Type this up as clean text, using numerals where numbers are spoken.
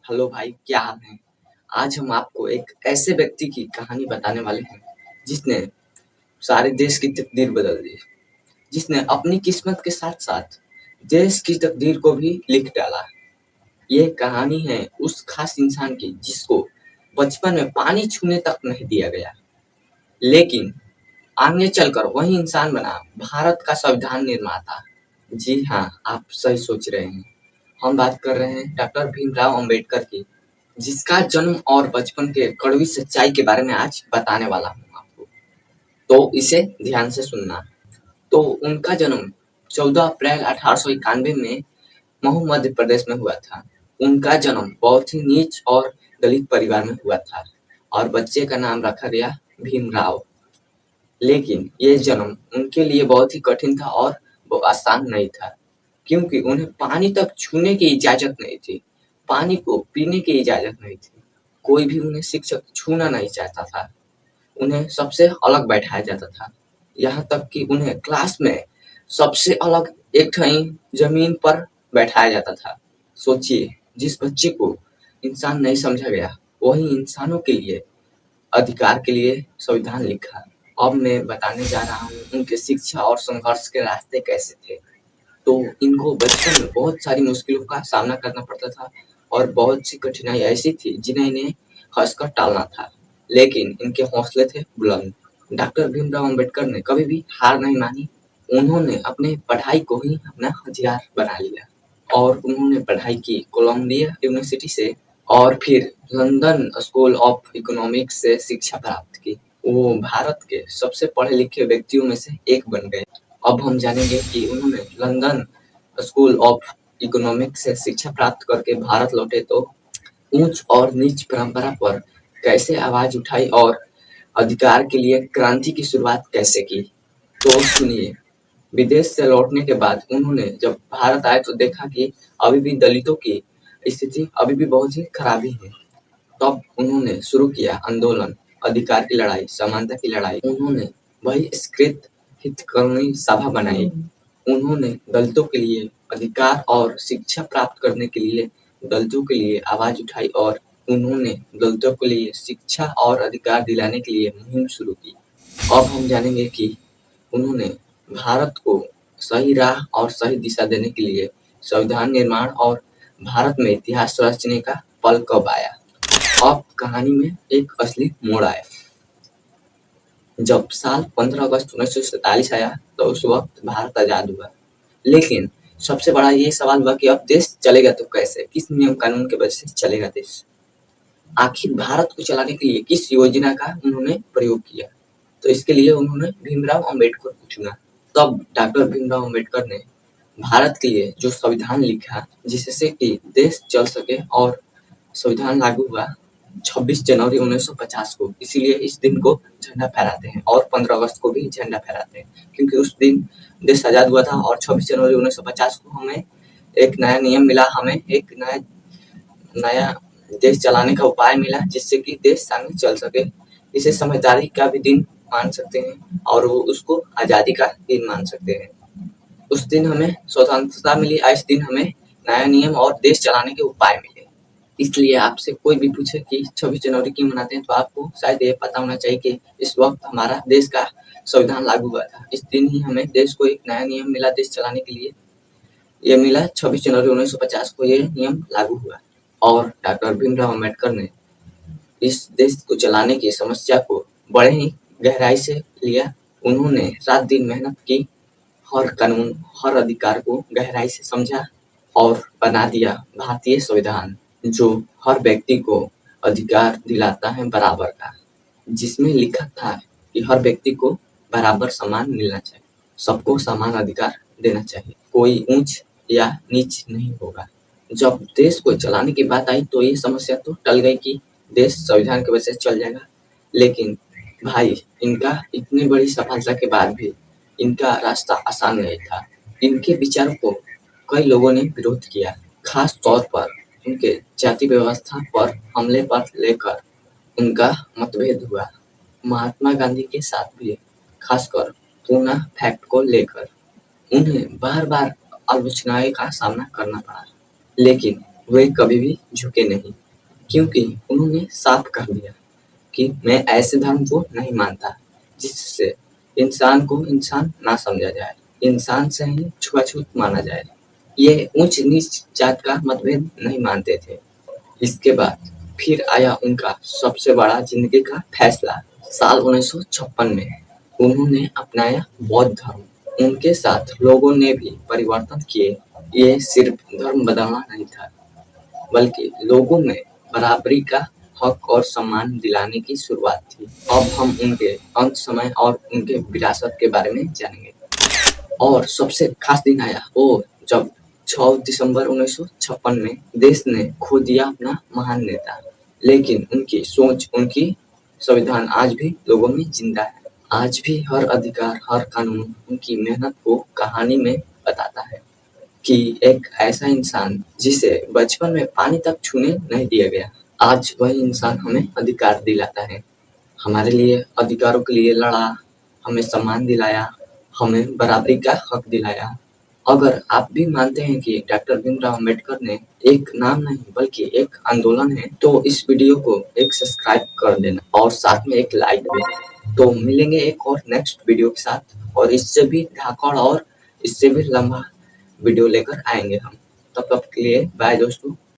Hello भाई, क्या हाल है? आज हम आपको एक ऐसे व्यक्ति की कहानी बताने वाले हैं जिसने सारे देश की तकदीर बदल दी, जिसने अपनी किस्मत के साथ-साथ देश की तकदीर को भी लिख डाला। ये कहानी है उस खास इंसान की जिसको बचपन में पानी छूने तक नहीं दिया गया, लेकिन आगे चलकर वही इंसान बना भारत का संविधान निर्माता। जी हाँ, आप सही सोच रहे हैं। हम बात कर रहे हैं डॉक्टर भीमराव अंबेडकर की, जिसका जन्म और बचपन के कड़वी सच्चाई के बारे में आज बताने वाला हूँ आपको। तो इसे ध्यान से सुनना। तो उनका जन्म 14 अप्रैल 1891 में महू मध्य प्रदेश में हुआ था। उनका जन्म बहुत ही नीच और दलित परिवार में हुआ था और बच्चे का नाम रखा गया भीमराव। लेकिन ये जन्म उनके लिए बहुत ही कठिन था और वो आसान नहीं था, क्योंकि उन्हें पानी तक छूने की इजाज़त नहीं थी, पानी को पीने की इजाज़त नहीं थी। कोई भी उन्हें शिक्षक छूना नहीं चाहता था, उन्हें सबसे अलग बैठाया जाता था। यहाँ तक कि उन्हें क्लास में सबसे अलग एक ठई ज़मीन पर बैठाया जाता था। सोचिए, जिस बच्चे को इंसान नहीं समझा गया, वही इंसानों के लिए, अधिकार के लिए संविधान लिखा। अब मैं बताने जा रहा हूँ उनके शिक्षा और संघर्ष के रास्ते कैसे थे। तो इनको बचपन में बहुत सारी मुश्किलों का सामना करना पड़ता था और बहुत सी कठिनाई ऐसी थी जिन्हें इन्हें हँसकर टालना था, लेकिन इनके हौसले थे बुलंद। डॉक्टर भीमराव अम्बेडकर ने कभी भी हार नहीं मानी। उन्होंने अपने पढ़ाई को ही अपना हथियार बना लिया और उन्होंने पढ़ाई की कोलंबिया यूनिवर्सिटी से और फिर लंदन स्कूल ऑफ इकोनॉमिक्स से शिक्षा प्राप्त की। वो भारत के सबसे पढ़े लिखे व्यक्तियों में से एक बन गए। अब हम जानेंगे कि उन्होंने लंदन स्कूल ऑफ इकोनॉमिक्स से शिक्षा प्राप्त करके भारत लौटे तो ऊंच और नीच परंपरा पर कैसे आवाज उठाई और अधिकार के लिए क्रांति की शुरुआत कैसे की। तो सुनिए, विदेश से लौटने के बाद उन्होंने जब भारत आए तो देखा कि अभी भी दलितों की स्थिति अभी भी बहुत ही खराब ही है। तब उन्होंने शुरू किया आंदोलन, अधिकार की लड़ाई, समानता की लड़ाई। उन्होंने बहिष्कृत हितकर्मी सभा बनाई। उन्होंने दलितों के लिए अधिकार और शिक्षा प्राप्त करने के लिए दलितों के लिए आवाज उठाई और उन्होंने दलितों के लिए शिक्षा और अधिकार दिलाने के लिए मुहिम शुरू की। अब हम जानेंगे कि उन्होंने भारत को सही राह और सही दिशा देने के लिए संविधान निर्माण और भारत में इतिहास रचने का पल कब आया। अब कहानी में एक असली मोड़ आया। जब साल 15 अगस्त 1947 आया तो उस वक्त भारत आजाद हुआ, लेकिन सबसे बड़ा ये सवाल हुआ कि अब देश चलेगा तो कैसे, किस नियम कानून के वजह से चलेगा देश। आखिर भारत को चलाने के लिए किस योजना का उन्होंने प्रयोग किया, तो इसके लिए उन्होंने भीमराव अम्बेडकर को चुना। तब डॉक्टर भीमराव अम्बेडकर ने भारत के लिए जो संविधान लिखा, जिससे कि देश चल सके, और संविधान लागू हुआ 26 जनवरी 1950 को। इसीलिए इस दिन को झंडा फहराते हैं और 15 अगस्त को भी झंडा फहराते हैं, क्योंकि उस दिन देश आजाद हुआ था और 26 जनवरी 1950 को हमें एक नया नियम मिला, हमें एक नया देश चलाने का उपाय मिला, जिससे कि देश आगे चल सके। इसे समझदारी का भी दिन मान सकते हैं और वो उसको आजादी का दिन मान सकते हैं। उस दिन हमें स्वतंत्रता मिली, इस दिन हमें नया नियम और देश चलाने के उपाय मिले। इसलिए आपसे कोई भी पूछे कि 26 जनवरी क्यों मनाते हैं, तो आपको शायद ये पता होना चाहिए कि इस वक्त हमारा देश का संविधान लागू हुआ था। इस दिन ही हमें देश को एक नया नियम मिला देश चलाने के लिए। ये मिला 26 जनवरी 1950 को ये नियम लागू हुआ और डॉक्टर भीमराव अम्बेडकर ने इस देश को चलाने की समस्या को बड़े ही गहराई से लिया। उन्होंने रात दिन मेहनत की, हर कानून, हर अधिकार को गहराई से समझा और बना दिया भारतीय संविधान, जो हर व्यक्ति को अधिकार दिलाता है बराबर का, जिसमें लिखा था कि हर व्यक्ति को बराबर सम्मान मिलना चाहिए, सबको समान अधिकार देना चाहिए, कोई ऊंच या नीच नहीं होगा। जब देश को चलाने की बात आई तो ये समस्या तो टल गई कि देश संविधान की वजह से चल जाएगा, लेकिन भाई, इनका इतनी बड़ी सफलता के बाद भी इनका रास्ता आसान नहीं था। इनके विचारों को कई लोगों ने विरोध किया, खास तौर पर उनके जाति व्यवस्था पर हमले पर लेकर उनका मतभेद हुआ। महात्मा गांधी के साथ भी, खासकर पूना फैक्ट को लेकर उन्हें बार-बार आलोचनाएं का सामना करना पड़ा, लेकिन वे कभी भी झुके नहीं, क्योंकि उन्होंने साफ कह दिया कि मैं ऐसे धर्म को नहीं मानता जिससे इंसान को इंसान ना समझा जाए, इंसान से ही छुआछूत माना जाए। ये ऊंच नीच जात का मतभेद नहीं मानते थे। इसके बाद फिर आया उनका सबसे बड़ा जिंदगी का फैसला। साल 1956 में उन्होंने अपनाया बौद्ध धर्म। उनके साथ लोगों ने भी परिवर्तन किए। ये सिर्फ धर्म बदलना नहीं था, बल्कि लोगों में बराबरी का हक और सम्मान दिलाने की शुरुआत थी। अब हम उनके अंत समय और उनके विरासत के बारे में जानेंगे। और सबसे खास दिन आया वो जब 6 दिसंबर 1956 में देश ने खो दिया अपना महान नेता। लेकिन उनकी सोच, उनकी संविधान आज भी लोगों में जिंदा है। आज भी हर अधिकार, हर कानून उनकी मेहनत को कहानी में बताता है कि एक ऐसा इंसान जिसे बचपन में पानी तक छूने नहीं दिया गया, आज वही इंसान हमें अधिकार दिलाता है। हमारे लिए अधिकारों के लिए लड़ा, हमें सम्मान दिलाया, हमें बराबरी का हक दिलाया। अगर आप भी मानते हैं कि डॉक्टर भीमराव अम्बेडकर ने एक नाम नहीं बल्कि एक आंदोलन है, तो इस वीडियो को एक सब्सक्राइब कर देना और साथ में एक लाइक भी। तो मिलेंगे एक और नेक्स्ट वीडियो के साथ, और इससे भी धाकड़ और इससे भी लंबा वीडियो लेकर आएंगे हम। तब तक के लिए बाय दोस्तों।